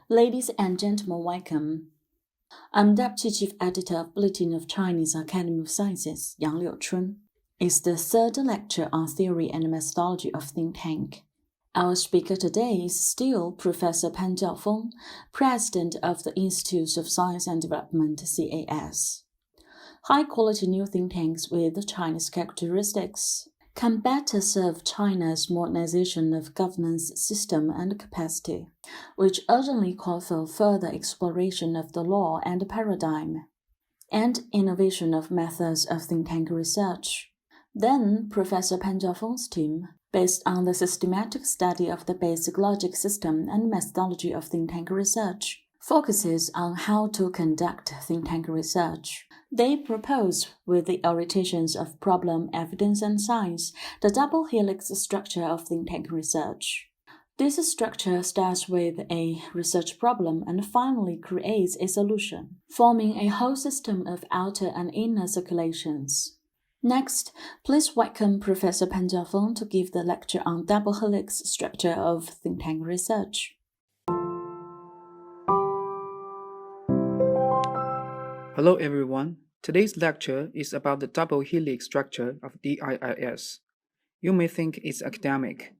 Ladies and gentlemen, welcome. I'm Deputy Chief Editor of Bulletin of Chinese Academy of Sciences, Yang Liuchun. It's the third lecture on theory and methodology of think tank. Our speaker today is still Professor Pan Jiaofeng, President of the Institute of Science and Development, CAS. High-quality new think tanks with Chinese characteristics can better serve China's modernization of governance system and capacity, which urgently call for further exploration of the law and paradigm, and innovation of methods of think tank research. Then, Professor Pan Jiaofeng's team, based on the systematic study of the basic logic system and methodology of think tank research, focuses on how to conduct think tank research. They propose, with the orientations of problem, evidence, and science, the double helix structure of think tank research. This structure starts with a research problem and finally creates a solution, forming a whole system of outer and inner circulations. Next, please welcome Professor Pan Jiaofeng to give the lecture on double helix structure of think tank research. Hello everyone. Today's lecture is about the double helix structure of DIIS. You may think it's academic.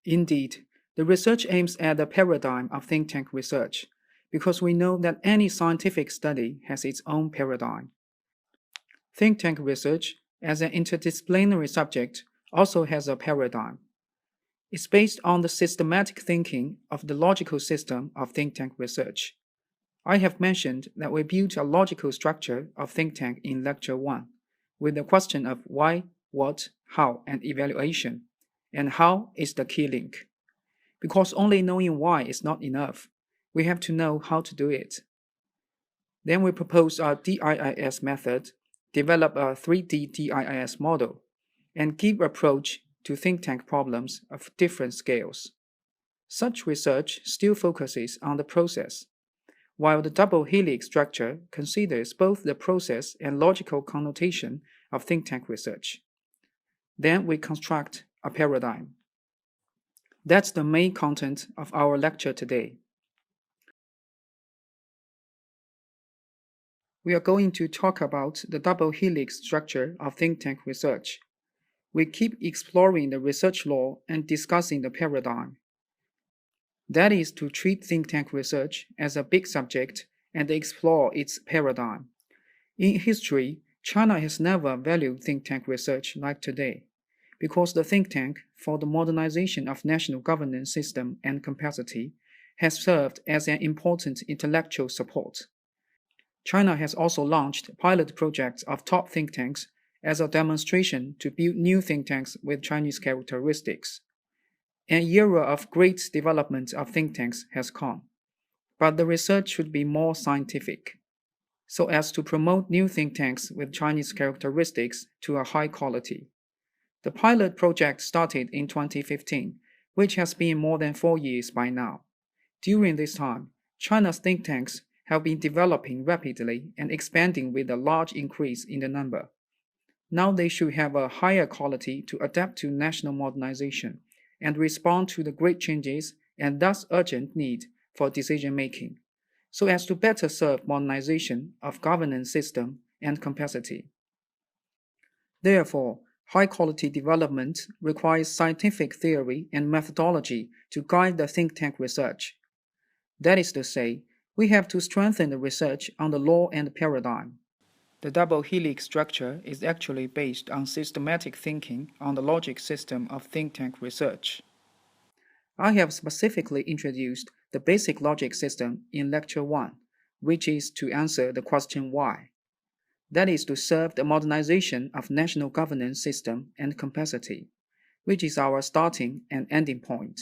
Indeed, the research aims at the paradigm of think tank research, because we know that any scientific study has its own paradigm. Think tank research, as an interdisciplinary subject, also has a paradigm. It's based on the systematic thinking of the logical system of think tank research. I have mentioned that we built a logical structure of think tank in Lecture 1, with the question of why, what, how, and evaluation, and how is the key link. Because only knowing why is not enough, we have to know how to do it. Then we propose our DIIS method, develop a 3D DIIS model, and give approach to think tank problems of different scales. Such research still focuses on the process, while the double helix structure considers both the process and logical connotation of think tank research. Then we construct a paradigm. That's the main content of our lecture today. We are going to talk about the double helix structure of think tank research. We keep exploring the research law and discussing the paradigm. That is to treat think tank research as a big subject and explore its paradigm. In history, China has never valued think tank research like today, because the think tank for the modernization of national governance system and capacity has served as an important intellectual support. China has also launched pilot projects of top think tanks as a demonstration to build new think tanks with Chinese characteristics. An era of great development of think tanks has come, but the research should be more scientific, so as to promote new think tanks with Chinese characteristics to a high quality. The pilot project started in 2015, which has been more than 4 years by now. During this time, China's think tanks have been developing rapidly and expanding with a large increase in the number. Now they should have a higher quality to adapt to national modernization and respond to the great changes and thus urgent need for decision-making, so as to better serve modernization of governance system and capacity. Therefore, high-quality development requires scientific theory and methodology to guide the think tank research. That is to say, we have to strengthen the research on the law and paradigm. The double helix structure is actually based on systematic thinking on the logic system of think tank research. I have specifically introduced the basic logic system in Lecture 1, which is to answer the question why. That is to serve the modernization of national governance system and capacity, which is our starting and ending point.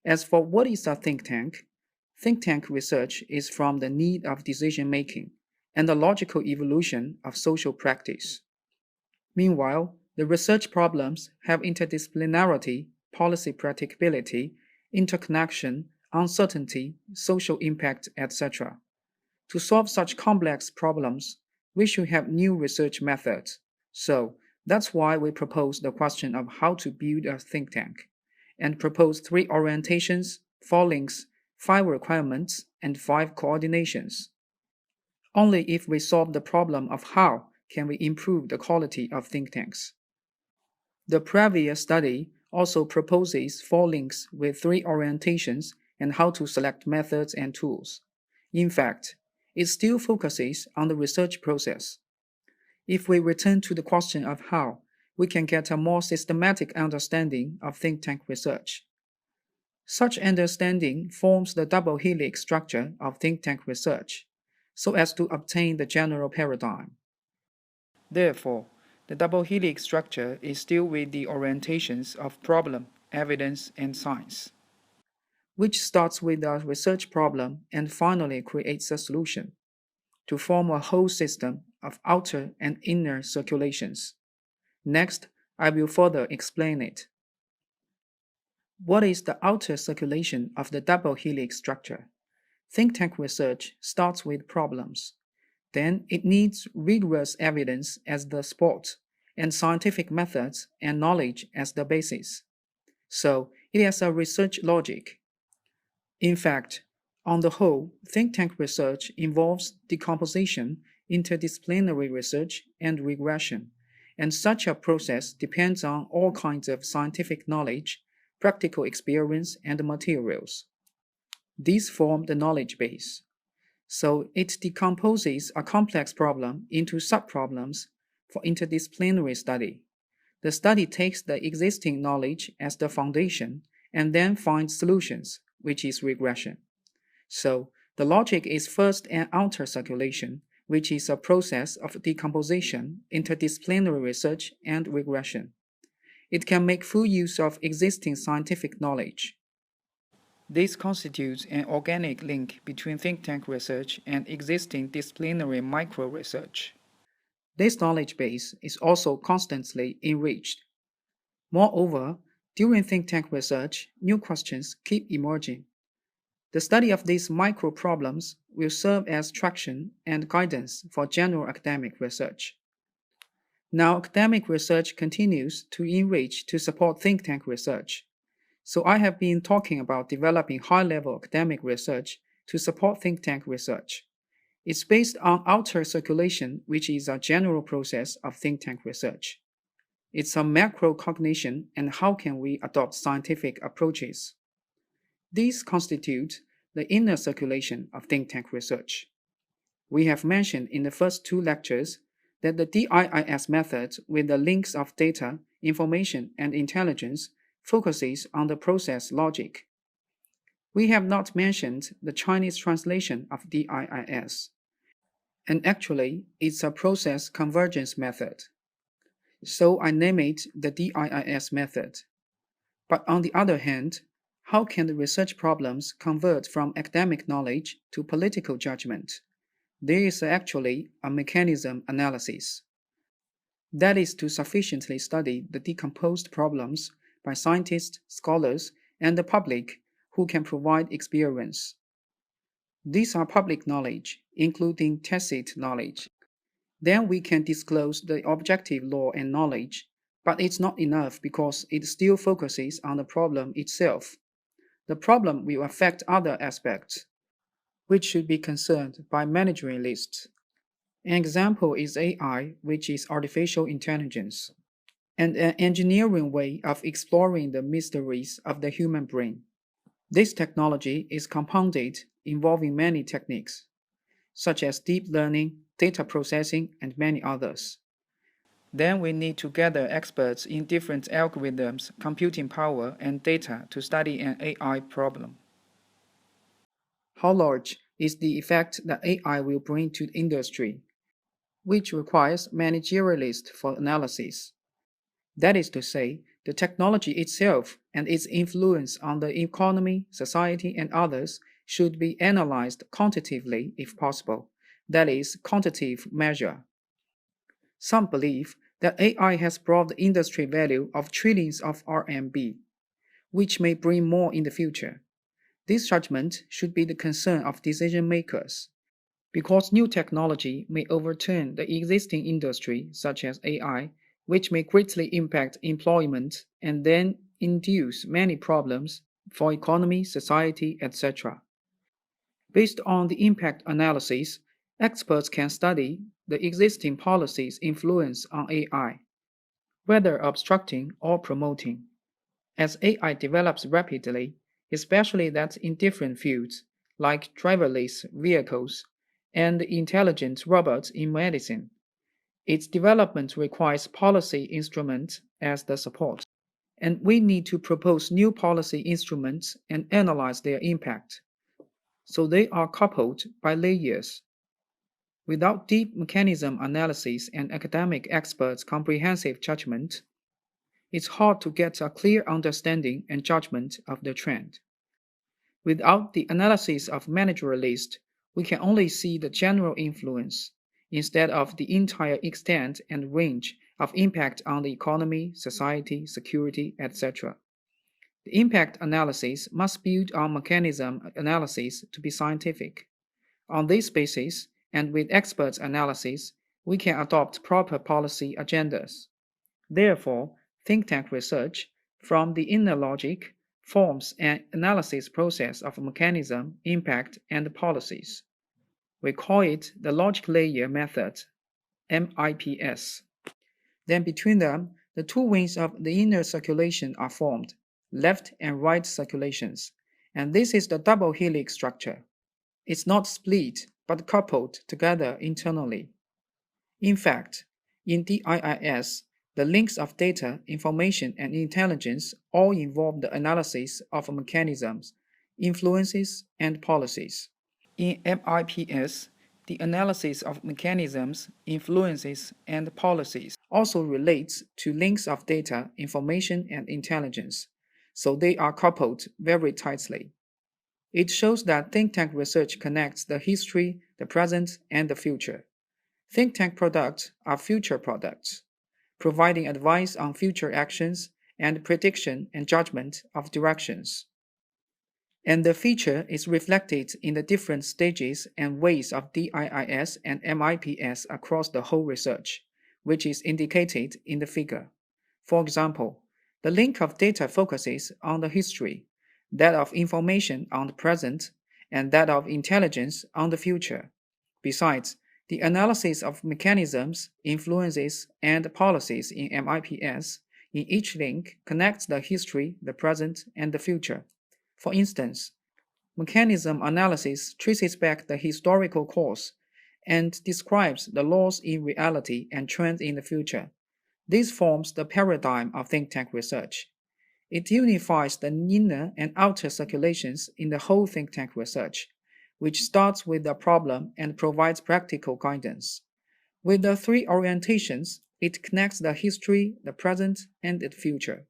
As for what is a think tank research is from the need of decision-making and the logical evolution of social practice. Meanwhile, the research problems have interdisciplinarity, policy practicability, interconnection, uncertainty, social impact, etc. To solve such complex problems, we should have new research methods. So, that's why we propose the question of how to build a think tank, and propose 3 orientations, 4 links, 5 requirements, and 5 coordinations. Only if we solve the problem of how can we improve the quality of think tanks. The previous study also proposes 4 links with 3 orientations and how to select methods and tools. In fact, it still focuses on the research process. If we return to the question of how, we can get a more systematic understanding of think tank research. Such understanding forms the double helix structure of think tank research, so as to obtain the general paradigm. Therefore, the double helix structure is still with the orientations of problem, evidence, and science, which starts with a research problem and finally creates a solution, to form a whole system of outer and inner circulations. Next, I will further explain it. What is the outer circulation of the double helix structure? Think tank research starts with problems. Then it needs rigorous evidence as the support, and scientific methods and knowledge as the basis. So it has a research logic. In fact, on the whole, think tank research involves decomposition, interdisciplinary research, and regression, and such a process depends on all kinds of scientific knowledge, practical experience, and materials. These form the knowledge base. So it decomposes a complex problem into subproblems for interdisciplinary study. The study takes the existing knowledge as the foundation and then finds solutions, which is regression. So the logic is first an outer circulation, which is a process of decomposition, interdisciplinary research, and regression. It can make full use of existing scientific knowledge. This constitutes an organic link between think tank research and existing disciplinary micro-research. This knowledge base is also constantly enriched. Moreover, during think tank research, new questions keep emerging. The study of these micro-problems will serve as traction and guidance for general academic research. Now, academic research continues to enrich to support think tank research. So I have been talking about developing high-level academic research to support think tank research. It's based on outer circulation, which is a general process of think tank research. It's a macro cognition and how can we adopt scientific approaches. These constitute the inner circulation of think tank research. We have mentioned in the first 2 lectures that the DIIS method with the links of data, information, and intelligence focuses on the process logic. We have not mentioned the Chinese translation of DIIS, and actually it's a process convergence method. So I name it the DIIS method. But on the other hand, how can the research problems convert from academic knowledge to political judgment? There is actually a mechanism analysis. That is to sufficiently study the decomposed problems by scientists, scholars, and the public who can provide experience. These are public knowledge, including tacit knowledge. Then we can disclose the objective law and knowledge, but it's not enough because it still focuses on the problem itself. The problem will affect other aspects, which should be concerned by management lists. An example is AI, which is artificial intelligence, and an engineering way of exploring the mysteries of the human brain. This technology is compounded, involving many techniques, such as deep learning, data processing, and many others. Then we need to gather experts in different algorithms, computing power, and data to study an AI problem. How large is the effect that AI will bring to the industry? which requires managerialists for analysis. That is to say, the technology itself and its influence on the economy, society, and others should be analyzed quantitatively if possible, that is, quantitative measure. Some believe that AI has brought the industry value of trillions of RMB, which may bring more in the future. This judgment should be the concern of decision makers, because new technology may overturn the existing industry, such as AI, which may greatly impact employment and then induce many problems for economy, society, etc. Based on the impact analysis, experts can study the existing policies' influence on AI, whether obstructing or promoting. As AI develops rapidly, especially that in different fields, like driverless vehicles and intelligent robots in medicine, its development requires policy instruments as the support. And we need to propose new policy instruments and analyze their impact. So they are coupled by layers. Without deep mechanism analysis and academic experts' comprehensive judgment, it's hard to get a clear understanding and judgment of the trend. Without the analysis of managerialists, we can only see the general influence, instead of the entire extent and range of impact on the economy, society, security, etc. The impact analysis must build on mechanism analysis to be scientific. On this basis, and with experts' analysis, we can adopt proper policy agendas. Therefore, think tank research, from the inner logic, forms an analysis process of mechanism, impact, and policies. We call it the logic layer method, MIPS. Then between them, the two wings of the inner circulation are formed, left and right circulations, and this is the double helix structure. It's not split, but coupled together internally. In fact, in DIIS, the links of data, information, and intelligence all involve the analysis of mechanisms, influences, and policies. In MIPS, the analysis of mechanisms, influences, and policies also relates to links of data, information, and intelligence, so they are coupled very tightly. It shows that think tank research connects the history, the present, and the future. Think tank products are future products, providing advice on future actions and prediction and judgment of directions. And the feature is reflected in the different stages and ways of DIIS and MIPS across the whole research, which is indicated in the figure. For example, the link of data focuses on the history, that of information on the present, and that of intelligence on the future. Besides, the analysis of mechanisms, influences, and policies in MIPS in each link connects the history, the present, and the future. For instance, mechanism analysis traces back the historical course and describes the laws in reality and trends in the future. This forms the paradigm of think tank research. It unifies the inner and outer circulations in the whole think tank research, which starts with the problem and provides practical guidance. With the three orientations, it connects the history, the present, and the future.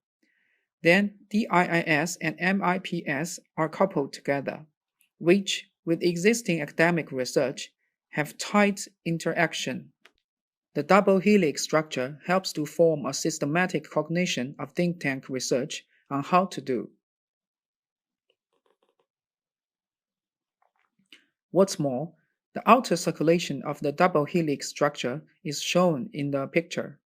Then DIIS and MIPS are coupled together, which, with existing academic research, have tight interaction. The double helix structure helps to form a systematic cognition of think tank research on how to do. What's more, the outer circulation of the double helix structure is shown in the picture.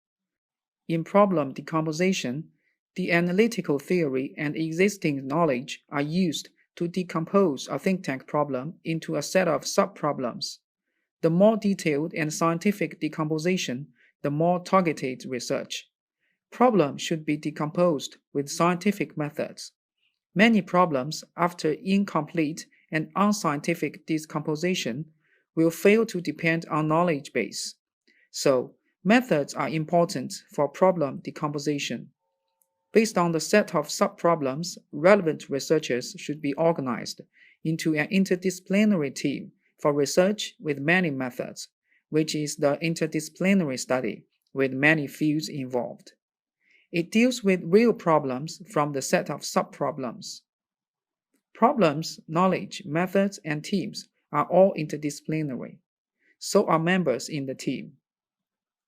In problem decomposition, the analytical theory and existing knowledge are used to decompose a think tank problem into a set of subproblems. The more detailed and scientific decomposition, the more targeted research. Problems should be decomposed with scientific methods. Many problems, after incomplete and unscientific decomposition, will fail to depend on knowledge base. So, methods are important for problem decomposition. Based on the set of subproblems, relevant researchers should be organized into an interdisciplinary team for research with many methods, which is the interdisciplinary study with many fields involved. It deals with real problems from the set of subproblems. Problems, knowledge, methods, and teams are all interdisciplinary. So are members in the team.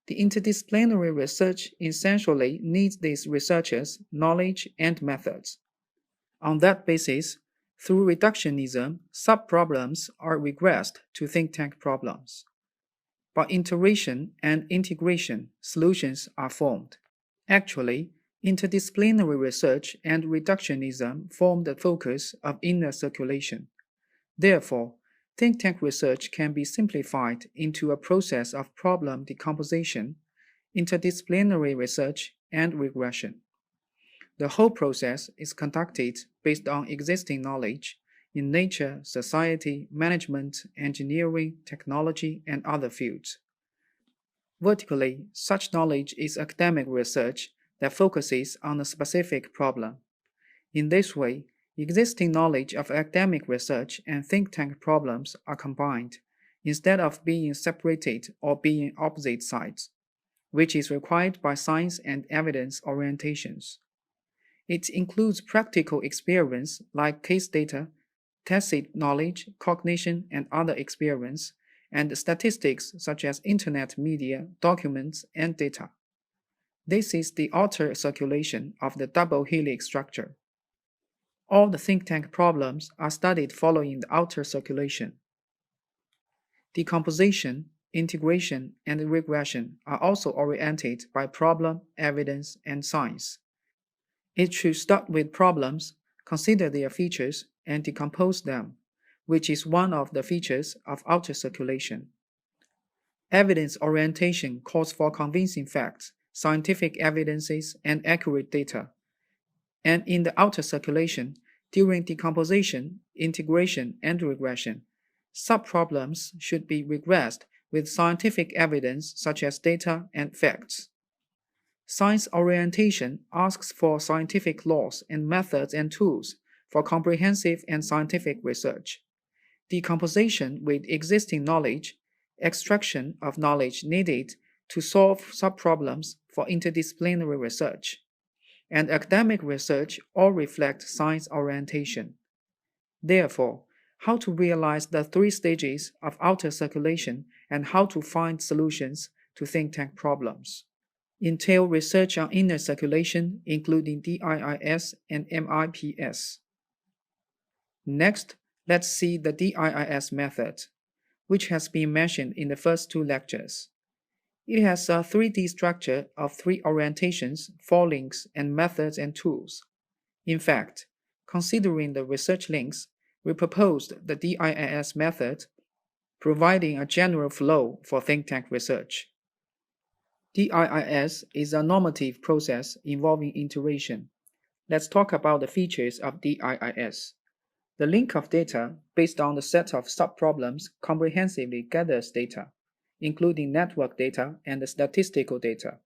The interdisciplinary research essentially needs these researchers' knowledge and methods. On that basis, through reductionism, subproblems are regressed to think tank problems. By iteration and integration, solutions are formed. Actually, interdisciplinary research and reductionism form the focus of inner circulation. Therefore, think tank research can be simplified into a process of problem decomposition, interdisciplinary research, and regression. The whole process is conducted based on existing knowledge in nature, society, management, engineering, technology, and other fields. Vertically, such knowledge is academic research that focuses on a specific problem. In this way, existing knowledge of academic research and think tank problems are combined, instead of being separated or being opposite sides, which is required by science and evidence orientations. It includes practical experience like case data, tacit knowledge, cognition, and other experience, and statistics such as internet media, documents, and data. This is the outer circulation of the double helix structure. All the think tank problems are studied following the outer circulation. Decomposition, integration, and regression are also oriented by problem, evidence, and science. It should start with problems, consider their features, and decompose them, which is one of the features of outer circulation. Evidence orientation calls for convincing facts, scientific evidences, and accurate data. And in the outer circulation, during decomposition, integration, and regression, subproblems should be regressed with scientific evidence such as data and facts. Science orientation asks for scientific laws and methods and tools for comprehensive and scientific research. Decomposition with existing knowledge, extraction of knowledge needed to solve subproblems for interdisciplinary research, and academic research all reflect science orientation. Therefore, how to realize the three stages of outer circulation and how to find solutions to think tank problems entail research on inner circulation, including DIIS and MIPS. Next, let's see the DIIS method, which has been mentioned in the first two lectures. It has a 3D structure of three orientations, 4 links, and methods and tools. In fact, considering the research links, we proposed the DIIS method, providing a general flow for think tank research. DIIS is a normative process involving iteration. Let's talk about the features of DIIS. The link of data based on the set of subproblems comprehensively gathers data, including network data and statistical data,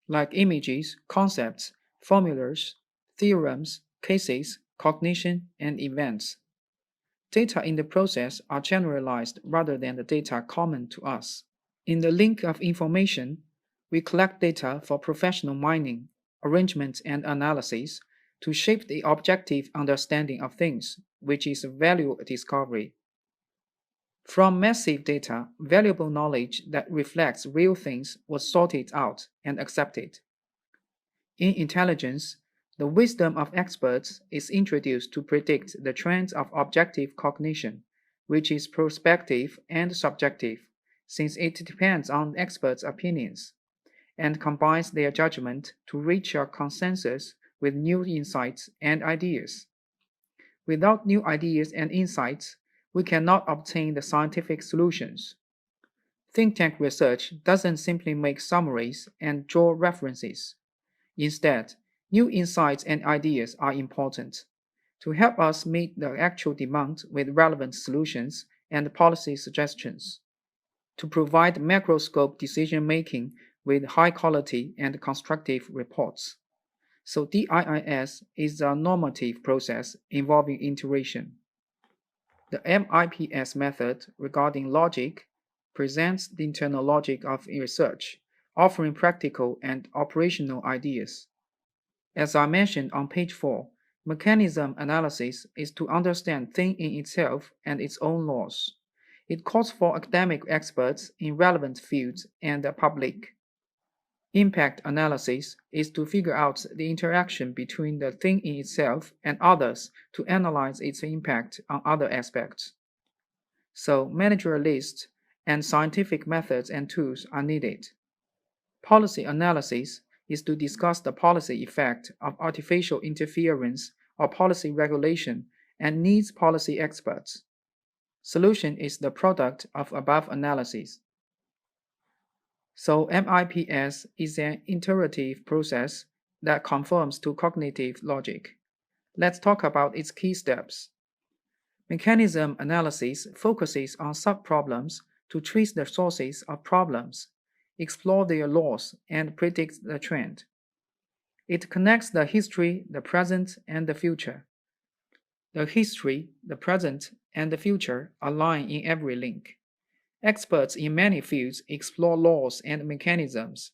like images, concepts, formulas, theorems, cases, cognition, and events. Data in the process are generalized rather than the data common to us. In the link of information, we collect data for professional mining, arrangement, and analysis to shape the objective understanding of things, which is value discovery. From massive data, valuable knowledge that reflects real things was sorted out and accepted. In intelligence, the wisdom of experts is introduced to predict the trends of objective cognition, which is prospective and subjective, since it depends on experts' opinions, and combines their judgment to reach a consensus with new insights and ideas. Without new ideas and insights, we cannot obtain the scientific solutions. Think tank research doesn't simply make summaries and draw references. Instead, new insights and ideas are important to help us meet the actual demand with relevant solutions and policy suggestions, to provide macroscope decision-making with high quality and constructive reports. So DIIS is a normative process involving iteration. The MIPS method regarding logic, presents the internal logic of research, offering practical and operational ideas. As I mentioned on page 4, mechanism analysis is to understand thing in itself and its own laws. It calls for academic experts in relevant fields and the public. Impact analysis is to figure out the interaction between the thing in itself and others to analyze its impact on other aspects. So, managerial lists and scientific methods and tools are needed. Policy analysis is to discuss the policy effect of artificial interference or policy regulation and needs policy experts. Solution is the product of above analysis. So MIPS is an iterative process that conforms to cognitive logic. Let's talk about its key steps. Mechanism analysis focuses on subproblems to trace the sources of problems, explore their laws, and predict the trend. It connects the history, the present, and the future. The history, the present, and the future align in every link. Experts in many fields explore laws and mechanisms.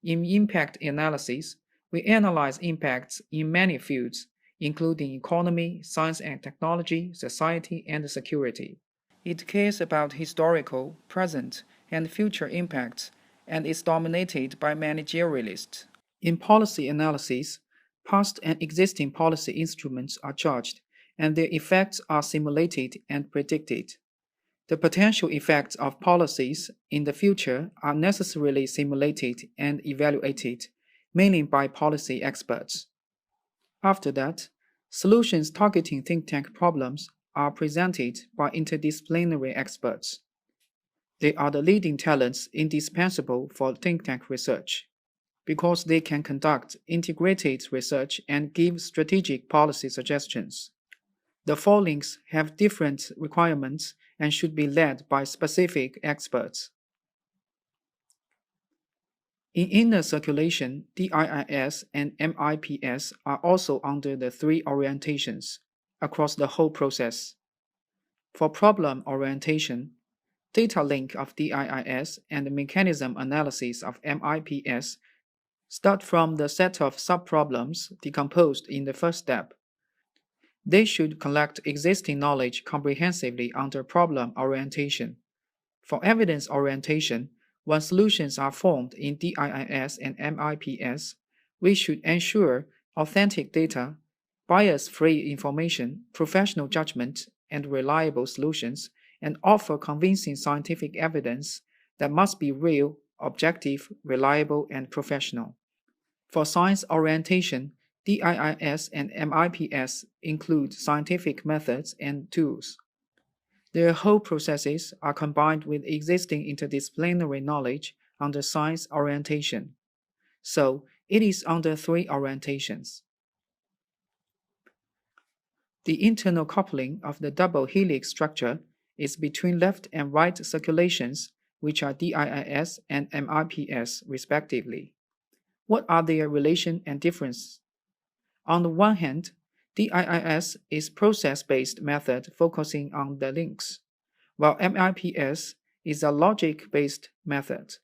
In impact analysis, we analyze impacts in many fields, including economy, science and technology, society, and security. It cares about historical, present, and future impacts and is dominated by managerialists. In policy analysis, past and existing policy instruments are judged, and their effects are simulated and predicted. The potential effects of policies in the future are necessarily simulated and evaluated, mainly by policy experts. After that, solutions targeting think tank problems are presented by interdisciplinary experts. They are the leading talents indispensable for think tank research, because they can conduct integrated research and give strategic policy suggestions. The four links have different requirements and should be led by specific experts. In inner circulation, DIIS and MIPS are also under the three orientations across the whole process. For problem orientation, data link of DIIS and the mechanism analysis of MIPS start from the set of subproblems decomposed in the first step. They should collect existing knowledge comprehensively under problem orientation. For evidence orientation, when solutions are formed in DIIS and MIPS, we should ensure authentic data, bias-free information, professional judgment, and reliable solutions, and offer convincing scientific evidence that must be real, objective, reliable, and professional. For science orientation, DIIS and MIPS include scientific methods and tools. Their whole processes are combined with existing interdisciplinary knowledge under science orientation. So, it is under three orientations. The internal coupling of the double helix structure is between left and right circulations, which are DIIS and MIPS respectively. What are their relation and difference? On the one hand, DIIS is process-based method focusing on the links, while MIPS is a logic-based method.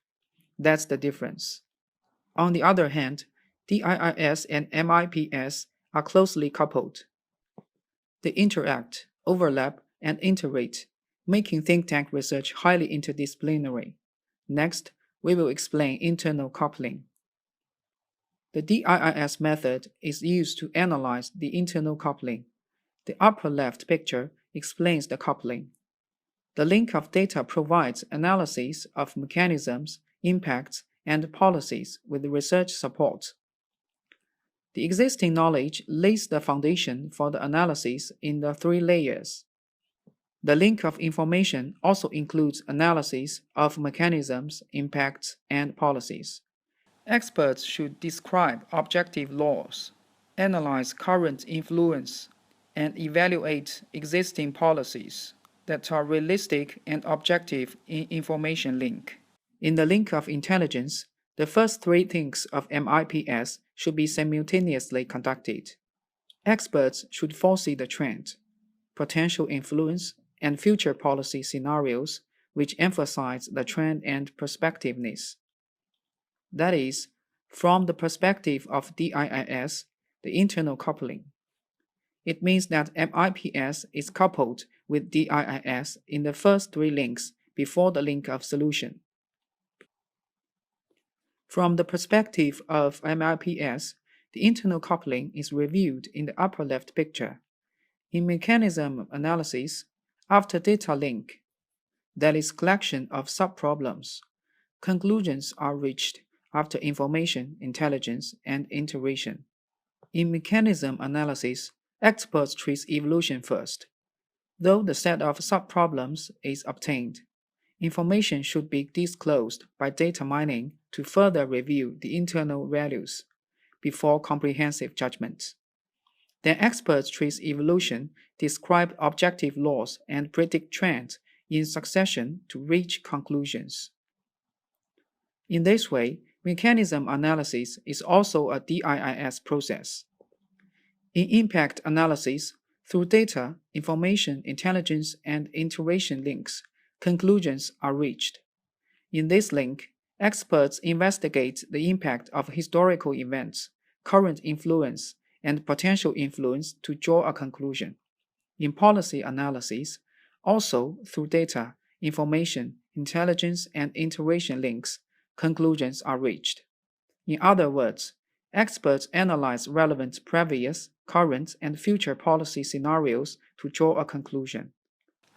That's the difference. On the other hand, DIIS and MIPS are closely coupled. They interact, overlap, and iterate, making think tank research highly interdisciplinary. Next, we will explain internal coupling. The DIIS method is used to analyze the internal coupling. The upper left picture explains the coupling. The link of data provides analysis of mechanisms, impacts, and policies with research support. The existing knowledge lays the foundation for the analysis in the three layers. The link of information also includes analysis of mechanisms, impacts, and policies. Experts should describe objective laws, analyze current influence, and evaluate existing policies that are realistic and objective in information link. In the link of intelligence, the first three things of MIPS should be simultaneously conducted. Experts should foresee the trend, potential influence, and future policy scenarios which emphasize the trend and perspectiveness. That is, from the perspective of DIIS, the internal coupling. It means that MIPS is coupled with DIIS in the first three links before the link of solution. From the perspective of MIPS, the internal coupling is reviewed in the upper left picture. In mechanism analysis, after data link, that is collection of subproblems, conclusions are reached after information, intelligence, and iteration. In mechanism analysis, experts treat evolution first. Though the set of subproblems is obtained, information should be disclosed by data mining to further review the internal values before comprehensive judgment. Then experts treat evolution, describe objective laws, and predict trends in succession to reach conclusions. In this way, mechanism analysis is also a DIIS process. In impact analysis, through data, information, intelligence, and iteration links, conclusions are reached. In this link, experts investigate the impact of historical events, current influence, and potential influence to draw a conclusion. In policy analysis, also through data, information, intelligence, and iteration links, conclusions are reached. In other words, experts analyze relevant previous, current, and future policy scenarios to draw a conclusion.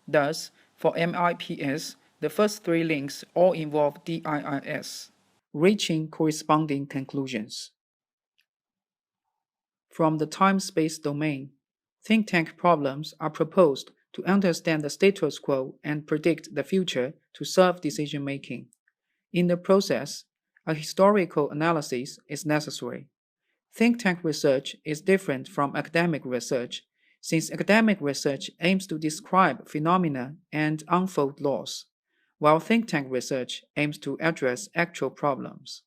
Thus, for MIPS, the first three links all involve DIIS, reaching corresponding conclusions. From the time-space domain, think tank problems are proposed to understand the status quo and predict the future to serve decision-making. In the process, a historical analysis is necessary. Think tank research is different from academic research, since academic research aims to describe phenomena and unfold laws, while think tank research aims to address actual problems.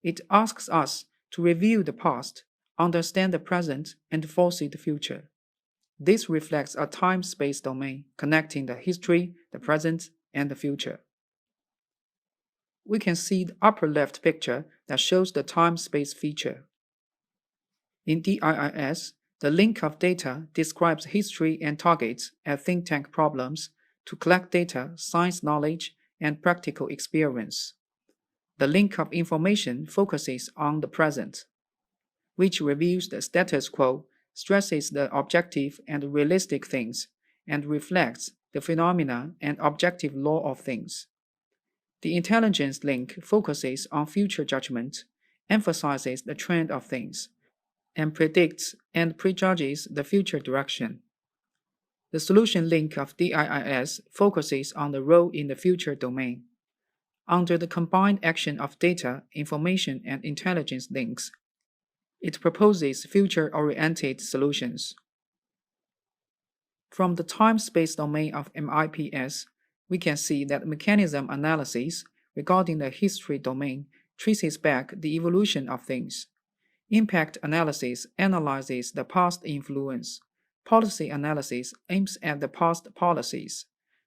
It asks us to review the past, understand the present, and foresee the future. This reflects a time-space domain connecting the history, the present, and the future. We can see the upper left picture that shows the time-space feature. In DIIS, the link of data describes history and targets at think tank problems to collect data, science knowledge, and practical experience. The link of information focuses on the present, which reviews the status quo, stresses the objective and realistic things, and reflects the phenomena and objective law of things. The intelligence link focuses on future judgment, emphasizes the trend of things, and predicts and prejudges the future direction. The solution link of DIIS focuses on the role in the future domain. Under the combined action of data, information, and intelligence links, it proposes future-oriented solutions. From the time-space domain of MIPS, we can see that mechanism analysis regarding the history domain traces back the evolution of things. Impact analysis analyzes the past influence. Policy analysis aims at the past policies.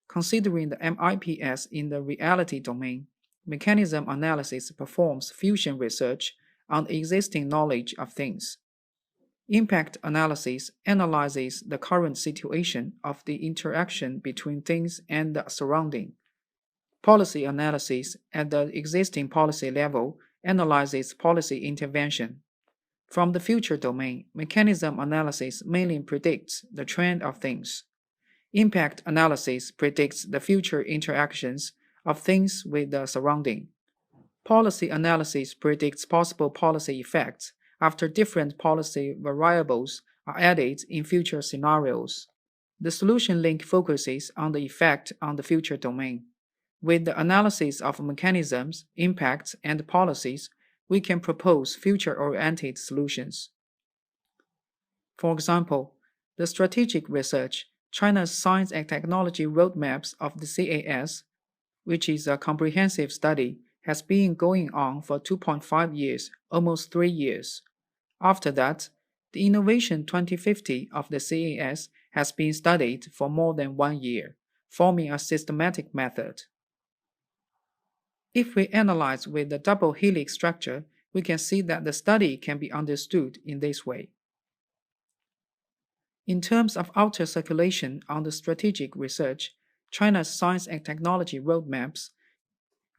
Considering the MIPS in the reality domain, mechanism analysis performs fusion research on existing knowledge of things. Impact analysis analyzes the current situation of the interaction between things and the surrounding. Policy analysis at the existing policy level analyzes policy intervention. From the future domain, mechanism analysis mainly predicts the trend of things. Impact analysis predicts the future interactions of things with the surrounding. Policy analysis predicts possible policy effects after different policy variables are added in future scenarios. The solution link focuses on the effect on the future domain. With the analysis of mechanisms, impacts, and policies, we can propose future-oriented solutions. For example, the strategic research, China's Science and Technology Roadmaps of the CAS, which is a comprehensive study, has been going on for 2.5 years, almost 3 years. After that, the Innovation 2050 of the CAS has been studied for more than 1 year, forming a systematic method. If we analyze with the double helix structure, we can see that the study can be understood in this way. In terms of outer circulation on the strategic research, China's science and technology roadmaps,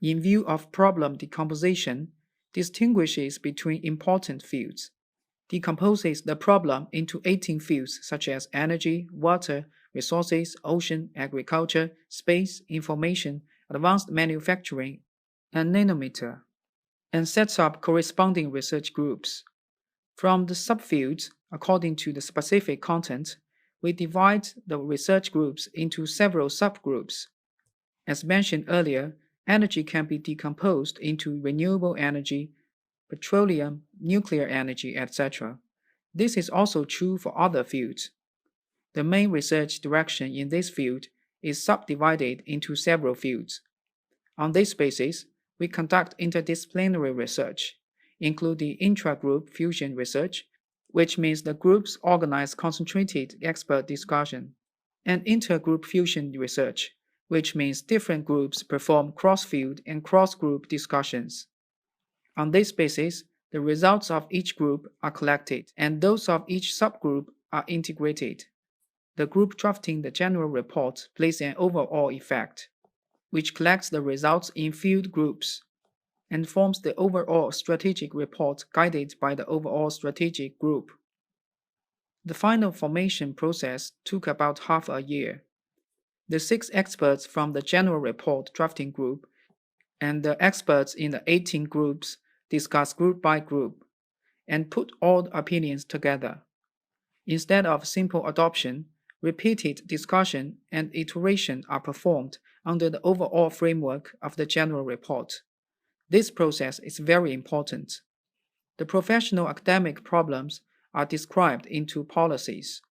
in view of problem decomposition, distinguishes between important fields, decomposes the problem into 18 fields such as energy, water, resources, ocean, agriculture, space, information, advanced manufacturing, and nanometer, and sets up corresponding research groups. From the subfields, according to the specific content, we divide the research groups into several subgroups. As mentioned earlier, energy can be decomposed into renewable energy, petroleum, nuclear energy, etc. This is also true for other fields. The main research direction in this field is subdivided into several fields. On this basis, we conduct interdisciplinary research, including intra-group fusion research, which means the groups organize concentrated expert discussion, and intergroup fusion research, which means different groups perform cross-field and cross-group discussions. On this basis, the results of each group are collected, and those of each subgroup are integrated. The group drafting the general report plays an overall effect, which collects the results in field groups and forms the overall strategic report guided by the overall strategic group. The final formation process took about half a year. The 6 experts from the general report drafting group and the experts in the 18 groups discuss group by group and put all the opinions together. Instead of simple adoption, repeated discussion and iteration are performed under the overall framework of the general report. This process is very important. The professional academic problems are described into policies,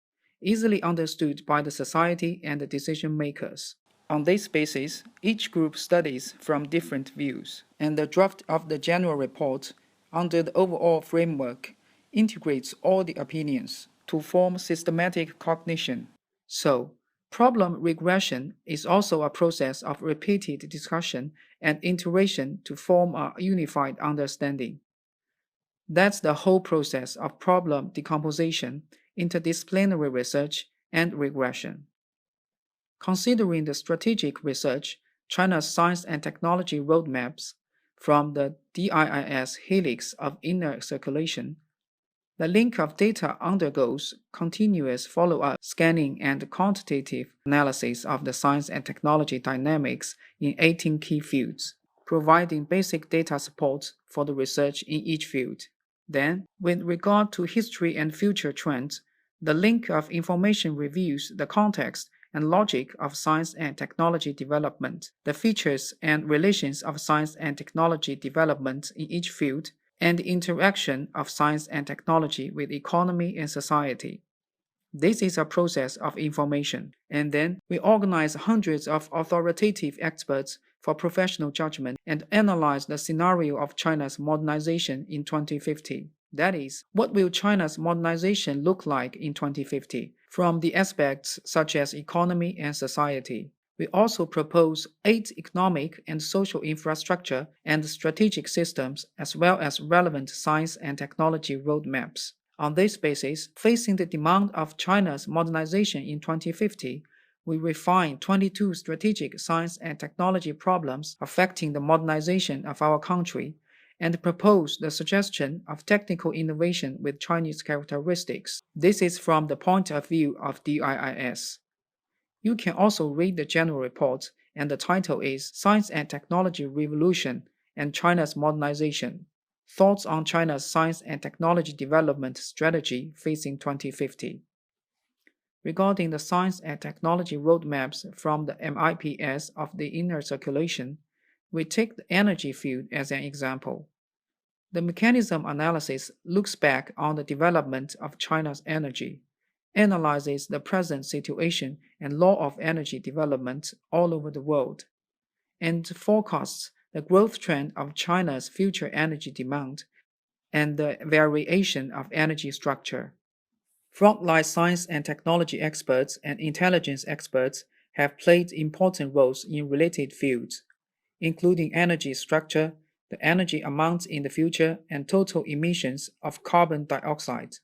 easily understood by the society and the decision makers. On this basis, each group studies from different views, and the draft of the general report under the overall framework integrates all the opinions to form systematic cognition. So, problem regression is also a process of repeated discussion and iteration to form a unified understanding. That's the whole process of problem decomposition, interdisciplinary research, and regression. Considering the strategic research, China's science and technology roadmaps from the DIIS helix of inner circulation, the link of data undergoes continuous follow-up scanning and quantitative analysis of the science and technology dynamics in 18 key fields, providing basic data support for the research in each field. Then, with regard to history and future trends, the link of information reviews the context and logic of science and technology development, the features and relations of science and technology development in each field, and the interaction of science and technology with economy and society. This is a process of information, and then we organize hundreds of authoritative experts for professional judgment and analyze the scenario of China's modernization in 2050. That is, what will China's modernization look like in 2050 from the aspects such as economy and society. We also propose 8 economic and social infrastructure and strategic systems as well as relevant science and technology roadmaps. On this basis, facing the demand of China's modernization in 2050, we refine 22 strategic science and technology problems affecting the modernization of our country and propose the suggestion of technical innovation with Chinese characteristics. This is from the point of view of DIIS. You can also read the general report, and the title is Science and Technology Revolution and China's Modernization. Thoughts on China's Science and Technology Development Strategy Facing 2050. Regarding the science and technology roadmaps from the MIPS of the inner circulation, we take the energy field as an example. The mechanism analysis looks back on the development of China's energy, analyzes the present situation and law of energy development all over the world, and forecasts the growth trend of China's future energy demand and the variation of energy structure. Frontline science and technology experts and intelligence experts have played important roles in related fields, including energy structure, the energy amount in the future, and total emissions of carbon dioxide.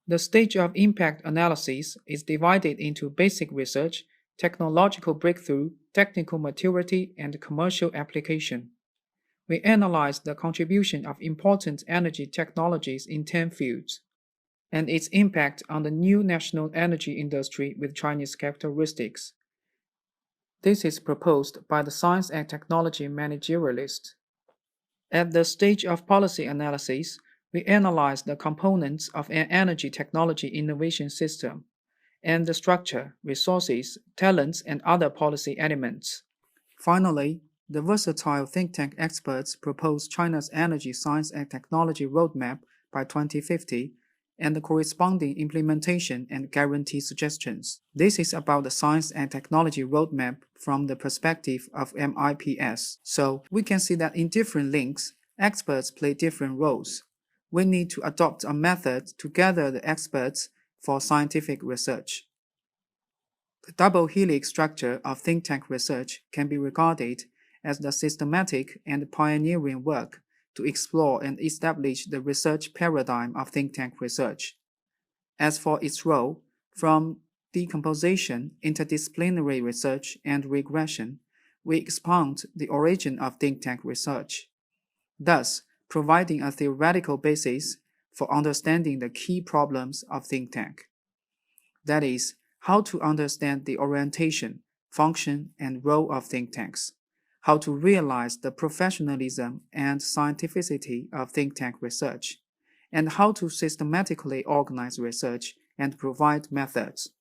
The stage of impact analysis is divided into basic research, technological breakthrough, technical maturity, and commercial application. We analyze the contribution of important energy technologies in 10 fields, and its impact on the new national energy industry with Chinese characteristics. This is proposed by the Science and Technology Managerialist. At the stage of policy analysis, we analyze the components of an energy technology innovation system, and the structure, resources, talents, and other policy elements. Finally, the versatile think tank experts propose China's energy science and technology roadmap by 2050 and the corresponding implementation and guarantee suggestions. This is about the science and technology roadmap from the perspective of MIPS. So we can see that in different links, experts play different roles. We need to adopt a method to gather the experts for scientific research. The double helix structure of think tank research can be regarded as the systematic and pioneering work to explore and establish the research paradigm of think tank research. As for its role, from decomposition, interdisciplinary research, and regression, we expound the origin of think tank research, thus providing a theoretical basis for understanding the key problems of think tank. That is, how to understand the orientation, function, and role of think tanks, how to realize the professionalism and scientificity of think tank research, and how to systematically organize research and provide methods.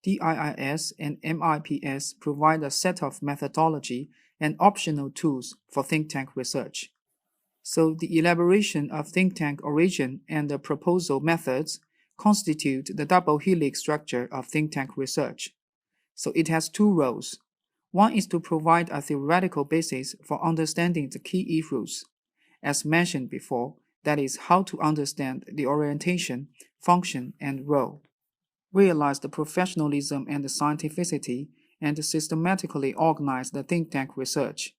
DIIS and MIPS provide a set of methodology and optional tools for think tank research. So the elaboration of think tank origin and the proposal methods constitute the double helix structure of think tank research. So it has two roles. One is to provide a theoretical basis for understanding the key issues, as mentioned before, that is, how to understand the orientation, function, and role, realize the professionalism and the scientificity, and systematically organize the think tank research.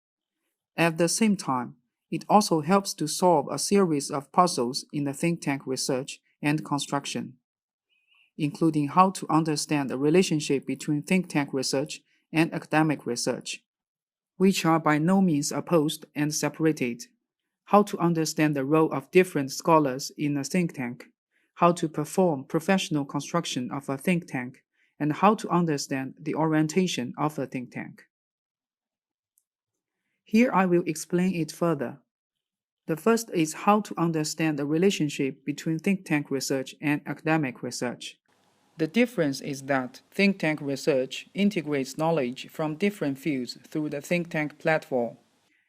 At the same time, it also helps to solve a series of puzzles in the think tank research and construction, including how to understand the relationship between think tank research and academic research, which are by no means opposed and separated, how to understand the role of different scholars in a think tank, how to perform professional construction of a think tank, and how to understand the orientation of a think tank. Here I will explain it further. The first is how to understand the relationship between think tank research and academic research. The difference is that think tank research integrates knowledge from different fields through the think tank platform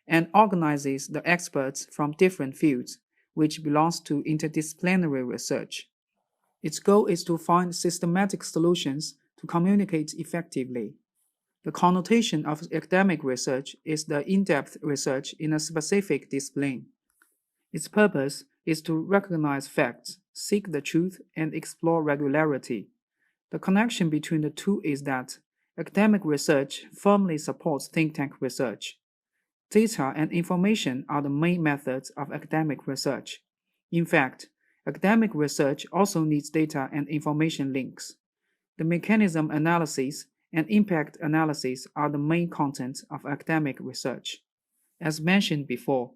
and organizes the experts from different fields, which belongs to interdisciplinary research. Its goal is to find systematic solutions to communicate effectively. The connotation of academic research is the in-depth research in a specific discipline. Its purpose is to recognize facts, seek the truth, and explore regularity. The connection between the two is that academic research firmly supports think tank research. Data and information are the main methods of academic research. In fact, academic research also needs data and information links. The mechanism analysis and impact analysis are the main contents of academic research. As mentioned before,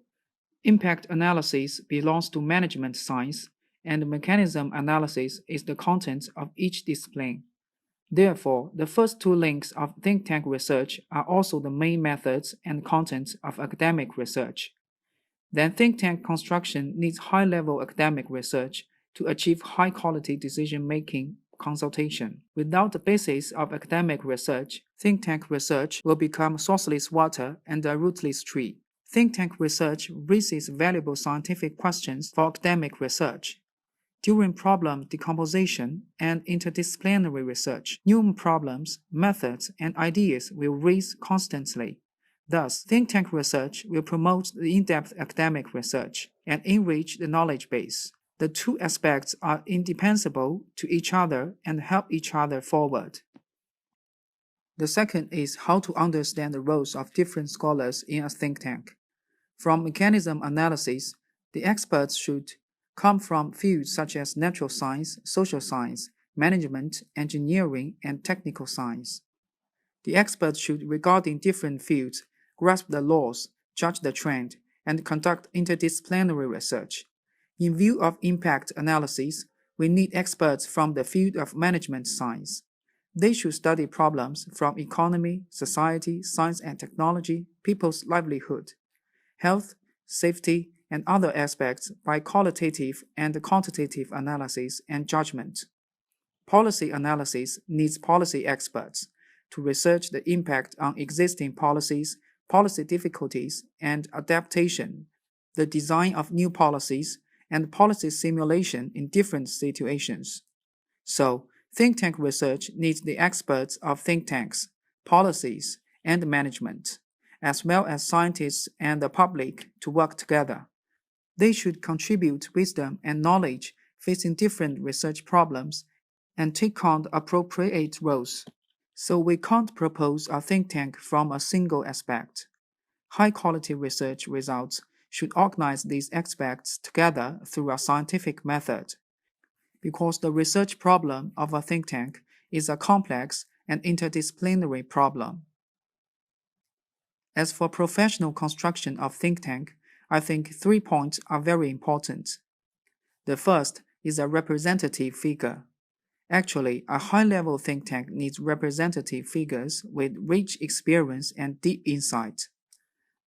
impact analysis belongs to management science, and mechanism analysis is the content of each discipline. Therefore, the first two links of think tank research are also the main methods and contents of academic research. Then think tank construction needs high-level academic research to achieve high-quality decision-making consultation. Without the basis of academic research, think tank research will become sourceless water and a rootless tree. Think tank research raises valuable scientific questions for academic research. During problem decomposition and interdisciplinary research, new problems, methods, and ideas will rise constantly. Thus, think tank research will promote the in-depth academic research and enrich the knowledge base. The two aspects are indispensable to each other and help each other forward. The second is how to understand the roles of different scholars in a think tank. From mechanism analysis, the experts should come from fields such as natural science, social science, management, engineering, and technical science. The experts should, regarding different fields, grasp the laws, judge the trend, and conduct interdisciplinary research. In view of impact analysis, we need experts from the field of management science. They should study problems from economy, society, science and technology, people's livelihood, health, safety, and other aspects by qualitative and quantitative analysis and judgment. Policy analysis needs policy experts to research the impact on existing policies, policy difficulties, and adaptation, the design of new policies, and policy simulation in different situations. So, think tank research needs the experts of think tanks, policies, and management, as well as scientists and the public to work together. They should contribute wisdom and knowledge facing different research problems and take on the appropriate roles. So we can't propose a think tank from a single aspect. High-quality research results should organize these aspects together through a scientific method, because the research problem of a think tank is a complex and interdisciplinary problem. As for professional construction of think tank, I think 3 points are very important. The first is a representative figure. Actually, a high-level think tank needs representative figures with rich experience and deep insight.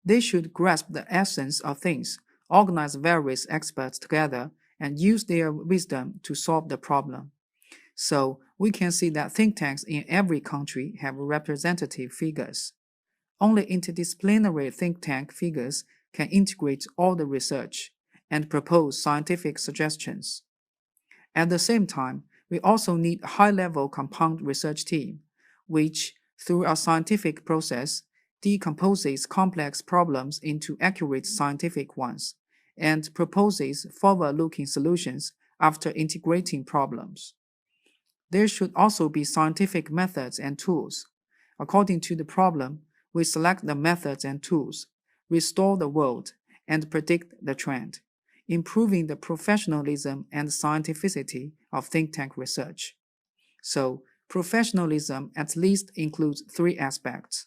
They should grasp the essence of things, organize various experts together, and use their wisdom to solve the problem. So, we can see that think tanks in every country have representative figures. Only interdisciplinary think tank figures can integrate all the research and propose scientific suggestions. At the same time, we also need a high-level compound research team, which, through a scientific process, decomposes complex problems into accurate scientific ones, and proposes forward-looking solutions after integrating problems. There should also be scientific methods and tools. According to the problem, we select the methods and tools, restore the world, and predict the trend, improving the professionalism and scientificity of think tank research. So, professionalism at least includes 3 aspects: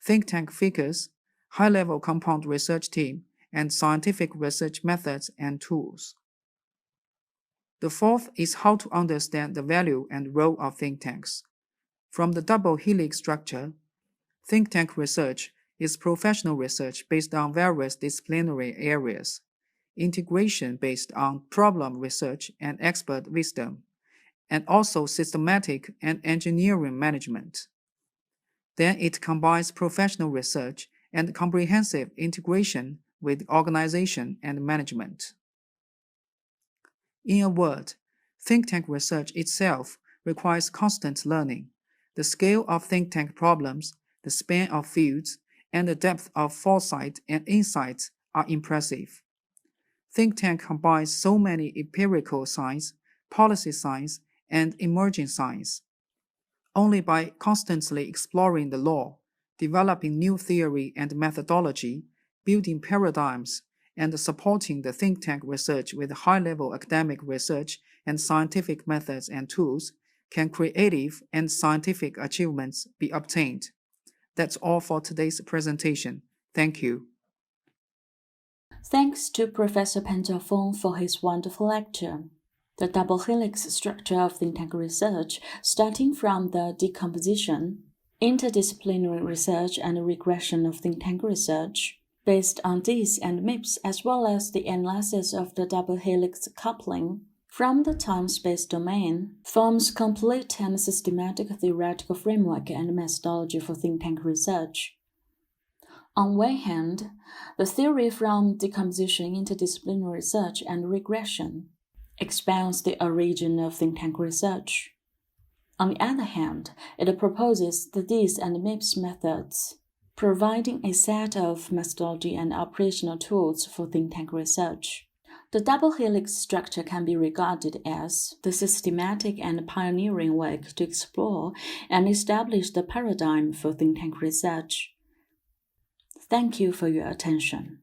think tank figures, high-level compound research team, and scientific research methods and tools. The fourth is how to understand the value and role of think tanks. From the double helix structure, think tank research is professional research based on various disciplinary areas, integration based on problem research and expert wisdom, and also systematic and engineering management. Then it combines professional research and comprehensive integration with organization and management. In a word, think tank research itself requires constant learning. The scale of think tank problems, the span of fields, and the depth of foresight and insights are impressive. Think tank combines so many empirical science, policy science, and emerging science. Only by constantly exploring the law, developing new theory and methodology, building paradigms, and supporting the think tank research with high-level academic research and scientific methods and tools, can creative and scientific achievements be obtained. That's all for today's presentation. Thank you. Thanks to Professor Pan Jiafeng for his wonderful lecture. The double helix structure of think tank research, starting from the decomposition, interdisciplinary research, and regression of think tank research, based on these and MIPS, as well as the analysis of the double helix coupling from the time-space domain, forms complete and systematic theoretical framework and methodology for think tank research. On one hand, the theory from decomposition, interdisciplinary research, and regression expounds the origin of think tank research. On the other hand, it proposes the DIS and MIPS methods, providing a set of methodology and operational tools for think tank research. The double helix structure can be regarded as the systematic and pioneering work to explore and establish the paradigm for think tank research. Thank you for your attention.